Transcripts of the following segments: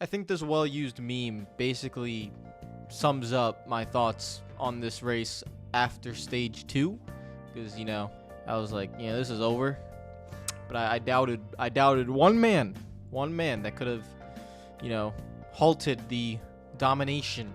I think this well-used meme basically sums up my thoughts on this race after stage 2, because I was like, this is over. But I doubted one man that could have, halted the domination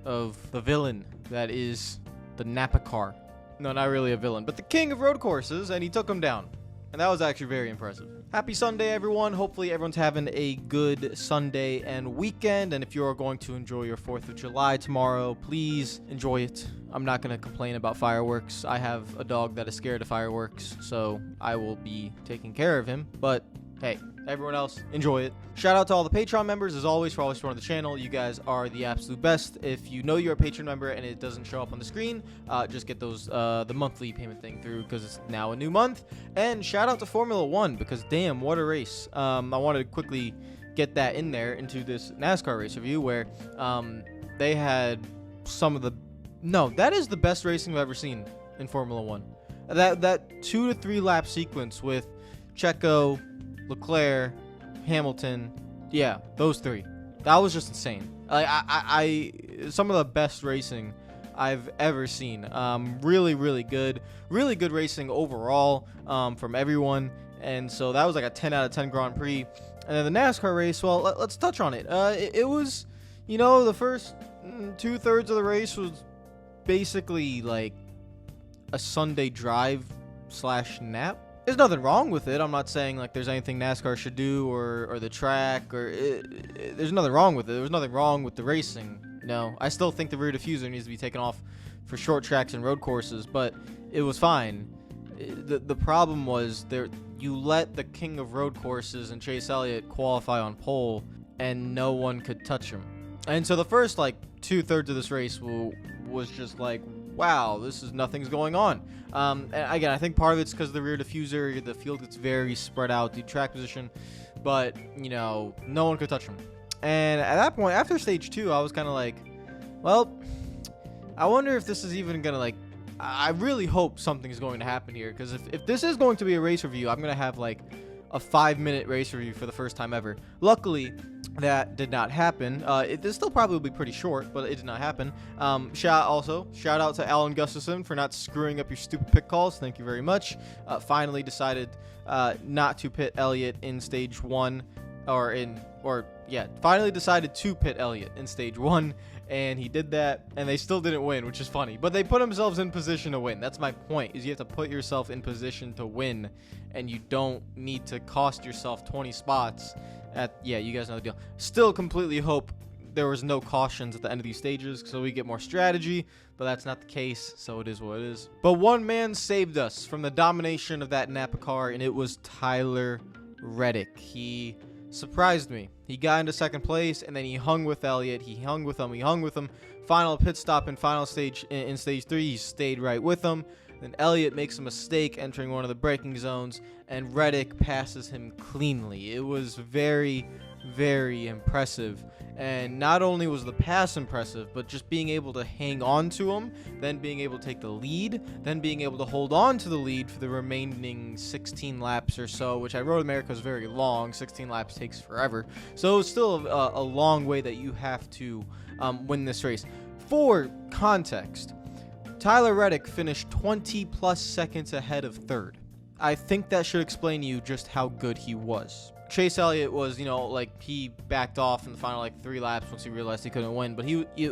of the villain that is the Napa car. No, not really a villain, but the king of road courses, and he took him down. And that was actually very impressive. Happy Sunday, everyone. Hopefully everyone's having a good Sunday and weekend. And if you are going to enjoy your 4th of July tomorrow, please enjoy it. I'm not going to complain about fireworks. I have a dog that is scared of fireworks, so I will be taking care of him. But hey, everyone else, enjoy it. Shout out to all the Patreon members, as always, for always supporting the channel. You guys are the absolute best. If you know you're a Patreon member and it doesn't show up on the screen, just get those the monthly payment thing through, because it's now a new month. And shout out to Formula 1, because damn, what a race. I wanted to quickly get that in there into this NASCAR race review, where they had some of the... No, that is the best racing I've ever seen in Formula 1. That 2 to 3 lap sequence with Checo, Leclerc, Hamilton, yeah, those three. That was just insane. I some of the best racing I've ever seen. Really good racing overall from everyone. And so that was like a 10 out of 10 Grand Prix. And then the NASCAR race, well, let's touch on it. It was, the first 2/3 of the race was basically like a Sunday drive / nap. There's nothing wrong with it. I'm not saying like there's anything NASCAR should do or the track there's nothing wrong with it. There was nothing wrong with the racing. I still think the rear diffuser needs to be taken off for short tracks and road courses, but it was fine. The problem was you let the king of road courses and Chase Elliott qualify on pole, and no one could touch him. And so the first like 2/3 of this race was just like, wow, nothing's going on. And again, I think part of it's because the rear diffuser, the field gets very spread out, the track position, but no one could touch him. And at that point, after stage 2, I was kind of like, well, I wonder if this is even gonna I really hope something's going to happen here, because if this is going to be a race review, I'm gonna have like a 5-minute race review for the first time ever. Luckily, that did not happen. This still probably will be pretty short, but it did not happen. Shout out to Alan Gustafson for not screwing up your stupid pit calls. Thank you very much. Finally decided not to pit Elliott in stage 1, finally decided to pit Elliott in stage 1, and he did that, and they still didn't win, which is funny. But they put themselves in position to win. That's my point, is you have to put yourself in position to win, and you don't need to cost yourself 20 spots. You guys know the deal. Still completely hope there was no cautions at the end of these stages, so we get more strategy, but that's not the case, so it is what it is. But one man saved us from the domination of that Napa car, and it was Tyler Reddick. He surprised me. He got into second place, and then he hung with Elliott. He hung with him. Final pit stop in final stage in stage 3, he stayed right with him. Then Elliott makes a mistake entering one of the braking zones, and Reddick passes him cleanly. It was very, very impressive. And not only was the pass impressive, but just being able to hang on to him, then being able to take the lead, then being able to hold on to the lead for the remaining 16 laps or so, which I wrote America is very long. 16 laps takes forever. So it's still a long way that you have to win this race. For context, Tyler Reddick finished 20+ seconds ahead of 3rd. I think that should explain to you just how good he was. Chase Elliott was, he backed off in the final 3 laps once he realized he couldn't win. But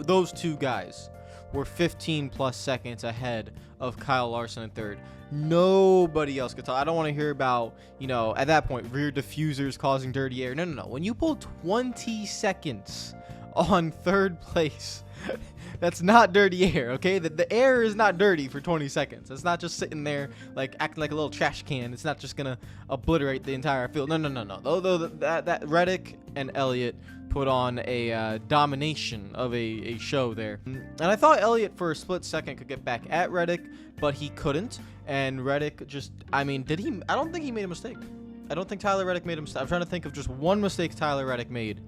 those two guys were 15+ seconds ahead of Kyle Larson in 3rd. Nobody else could tell. I don't want to hear about, at that point, rear diffusers causing dirty air. No. When you pull 20 seconds on 3rd place, that's not dirty air, okay? The air is not dirty for 20 seconds. It's not just sitting there acting like a little trash can. It's not just gonna obliterate the entire field. No. Though that Reddick and Elliott put on a domination of a show there. And I thought Elliott for a split second could get back at Reddick, but he couldn't. And Reddick did he? I don't think he made a mistake. I don't think Tyler Reddick made a mistake. I'm trying to think of just one mistake Tyler Reddick made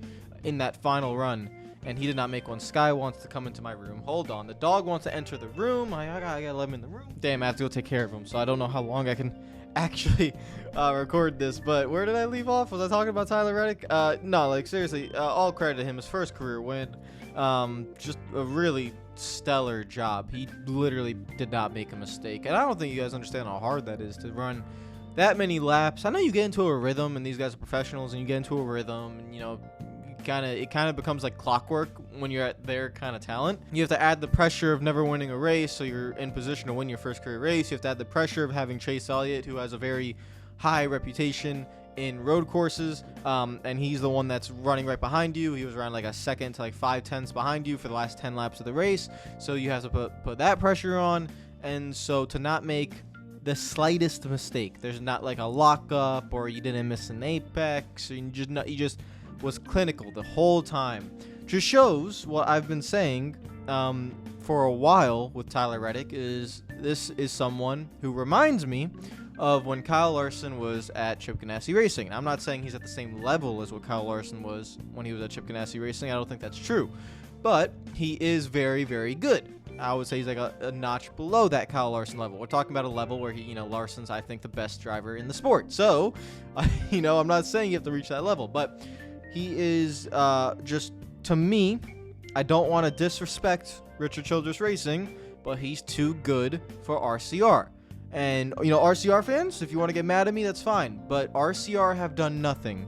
in that final run. And he did not make one. Sky wants to come into my room. Hold on. The dog wants to enter the room. I gotta let him in the room. Damn, I have to go take care of him. So I don't know how long I can actually record this, but where did I leave off? Was I talking about Tyler Reddick? No, like seriously, all credit to him. His first career win. Just a really stellar job. He literally did not make a mistake, and I don't think you guys understand how hard that is to run that many laps. I know you get into a rhythm, and these guys are professionals, and you get into a rhythm, and it kind of becomes like clockwork when you're at their kind of talent. You have to add the pressure of never winning a race, so you're in position to win your first career race. You have to add the pressure of having Chase Elliott, who has a very high reputation in road courses, and he's the one that's running right behind you. He was around like a second to like 5/10 behind you for the last 10 laps of the race, so you have to put that pressure on. And so to not make the slightest mistake, there's not like a lockup or you didn't miss an apex, or you just was clinical the whole time. Just shows what I've been saying for a while with Tyler Reddick. This is someone who reminds me of when Kyle Larson was at Chip Ganassi Racing. And I'm not saying he's at the same level as what Kyle Larson was when he was at Chip Ganassi Racing. I don't think that's true. But he is very, very good. I would say he's like a notch below that Kyle Larson level. We're talking about a level where Larson's, I think, the best driver in the sport. So, I'm not saying you have to reach that level, but he is just, to me, I don't want to disrespect Richard Childress Racing, but he's too good for RCR. And, RCR fans, if you want to get mad at me, that's fine. But RCR have done nothing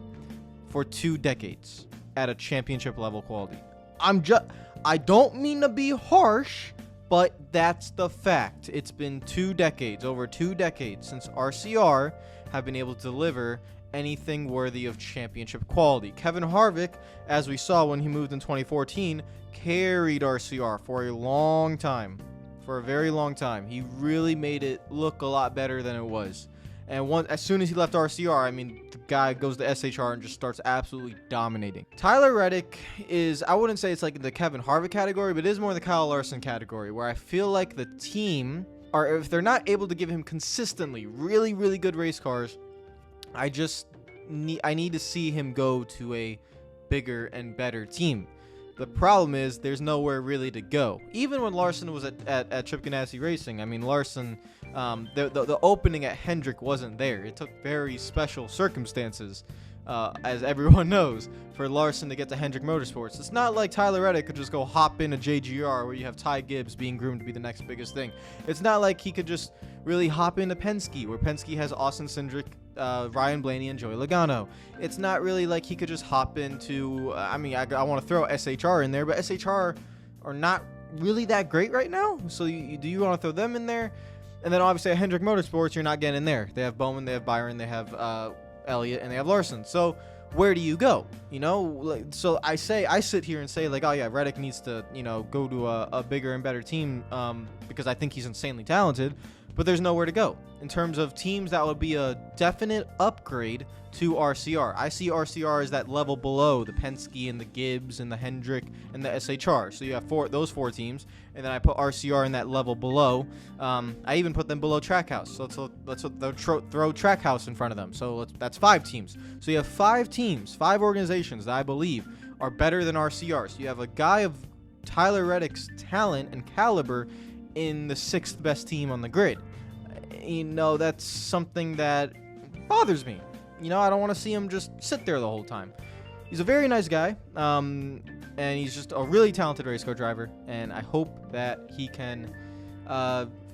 for 2 decades at a championship level quality. I don't mean to be harsh, but that's the fact. It's been 2 decades, over 2 decades, since RCR have been able to deliver anything worthy of championship quality. Kevin Harvick, as we saw when he moved in 2014, carried RCR for a long time. For a very long time. He really made it look a lot better than it was. And as soon as he left RCR, the guy goes to SHR and just starts absolutely dominating. Tyler Reddick is, I wouldn't say it's like the Kevin Harvick category, but it is more the Kyle Larson category, where I feel like the team, or if they're not able to give him consistently really, really good race cars, I need to see him go to a bigger and better team. The problem is there's nowhere really to go. Even when Larson was at Chip Ganassi Racing, Larson, the opening at Hendrick wasn't there. It took very special circumstances, as everyone knows, for Larson to get to Hendrick Motorsports. It's not like Tyler Reddick could just go hop in a JGR where you have Ty Gibbs being groomed to be the next biggest thing. It's not like he could just really hop into Penske, where Penske has Austin Cindric, Ryan Blaney, and Joey Logano. It's not really like he could just hop into, I want to throw SHR in there, but SHR are not really that great right now. So do you want to throw them in there? And then obviously at Hendrick Motorsports, you're not getting in there. They have Bowman, they have Byron, they have Elliott, and they have Larson. So where do you go? So I sit here and say like, oh yeah, Reddick needs to, go to a bigger and better team, because I think he's insanely talented. But there's nowhere to go. In terms of teams, that would be a definite upgrade to RCR. I see RCR as that level below the Penske and the Gibbs and the Hendrick and the SHR. So you have those four teams, and then I put RCR in that level below. I even put them below Trackhouse. So let's throw Trackhouse in front of them. So that's 5 teams. So you have 5 teams, 5 organizations that I believe are better than RCR. So you have a guy of Tyler Reddick's talent and caliber in the 6th best team on the grid. That's something that bothers me. I don't want to see him just sit there the whole time. He's a very nice guy, and he's just a really talented race car driver, and I hope that he can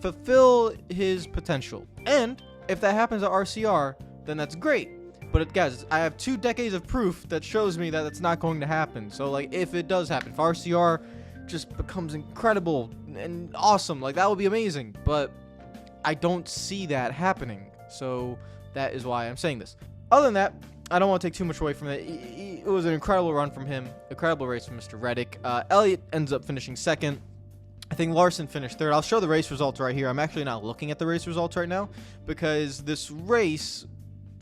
fulfill his potential. And if that happens at RCR, then that's great. But guys, I have 2 decades of proof that shows me that that's not going to happen. So if it does happen, if RCR just becomes incredible and awesome, that would be amazing. But I don't see that happening. So that is why I'm saying this. Other than that, I don't want to take too much away from it. It was an incredible run from him. Incredible race from Mr. Reddick. Elliott ends up finishing 2nd. I think Larson finished 3rd. I'll show the race results right here. I'm actually not looking at the race results right now because this race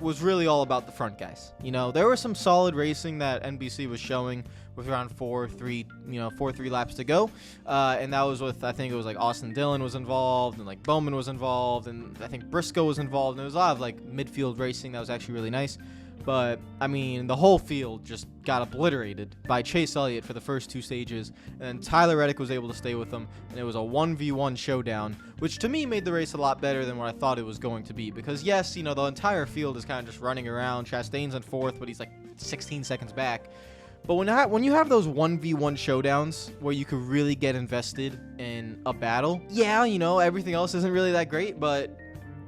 was really all about the front guys. There was some solid racing that NBC was showing with around 4-3 laps to go. And that was with, I think it was Austin Dillon was involved, and Bowman was involved, and I think Briscoe was involved. And there was a lot of midfield racing that was actually really nice. But, I mean, the whole field just got obliterated by Chase Elliott for the first 2 stages, and then Tyler Reddick was able to stay with him, and it was a 1v1 showdown, which to me made the race a lot better than what I thought it was going to be. Because, yes, you know, the entire field is kind of just running around. Chastain's in 4th, but he's like 16 seconds back. But when you have those 1v1 showdowns where you could really get invested in a battle, yeah, you know, everything else isn't really that great, but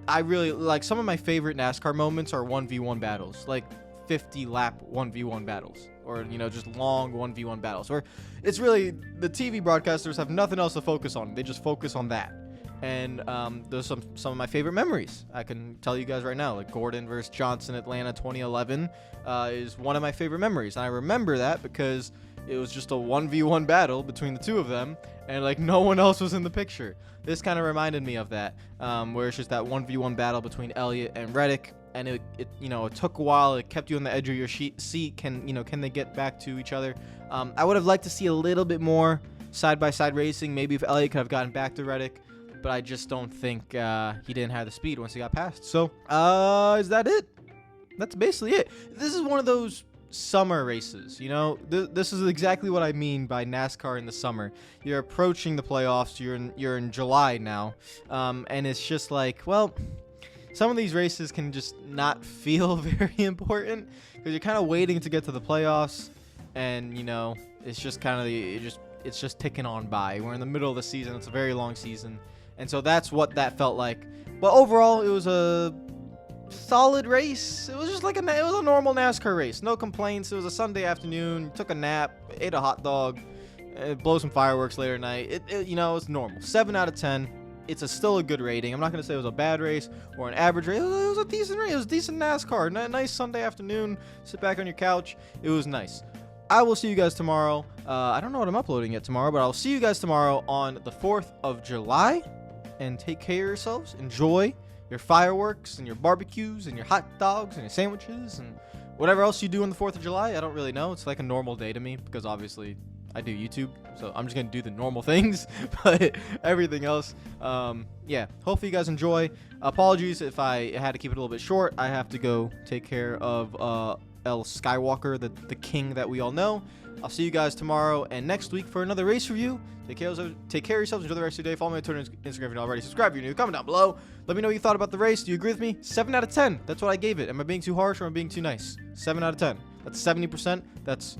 I really like some of my favorite NASCAR moments are 1v1 battles, like 50 lap 1v1 battles, or, you know, just long 1v1 battles, or it's really the TV broadcasters have nothing else to focus on. They just focus on that. And there's some of my favorite memories I can tell you guys right now, like Gordon versus Johnson Atlanta 2011 is one of my favorite memories. And I remember that because it was just a 1v1 battle between the two of them, and like no one else was in the picture. This kind of reminded me of that, where it's just that 1v1 battle between Elliott and Reddick, and it you know, it took a while. It kept you on the edge of your seat. Can they get back to each other? I would have liked to see a little bit more side-by-side racing. Maybe if Elliott could have gotten back to Reddick, but I just don't think he didn't have the speed once he got past. So, is that it? That's basically it. This is one of those summer races, you know. This is exactly what I mean by NASCAR in the summer. You're approaching the playoffs. You're in July now, and it's just like, well, some of these races can just not feel very important because you're kind of waiting to get to the playoffs, and you know, it's just kind of it's just ticking on by. We're in the middle of the season. It's a very long season, and so that's what that felt like. But overall, it was a solid race. It was just like it was a normal NASCAR race. No complaints. It was a Sunday afternoon. Took a nap, ate a hot dog, blow some fireworks later at night. You know, it's normal. 7 out of 10. It's still a good rating. I'm not going to say it was a bad race or an average race. It was a decent race. It was decent NASCAR. Nice Sunday afternoon. Sit back on your couch. It was nice. I will see you guys tomorrow. I don't know what I'm uploading yet tomorrow, but I'll see you guys tomorrow on the 4th of July. And take care of yourselves. Enjoy your fireworks and your barbecues and your hot dogs and your sandwiches and whatever else you do on the 4th of July. I don't really know. It's like a normal day to me because obviously I do YouTube, so I'm just going to do the normal things, but everything else, yeah, hopefully you guys enjoy. Apologies if I had to keep it a little bit short. I have to go take care of El Skywalker, the king that we all know. I'll see you guys tomorrow and next week for another race review. Take care of yourselves. Enjoy the rest of your day. Follow me on Twitter and Instagram if you're not already. Subscribe if you're new. Comment down below. Let me know what you thought about the race. Do you agree with me? 7 out of 10. That's what I gave it. Am I being too harsh or am I being too nice? 7 out of 10. That's 70%. That's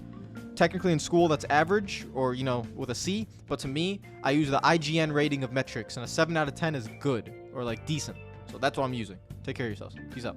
technically in school, that's average, or, you know, with a C. But to me, I use the IGN rating of metrics, and a 7 out of 10 is good, or like decent. So that's what I'm using. Take care of yourselves. Peace out.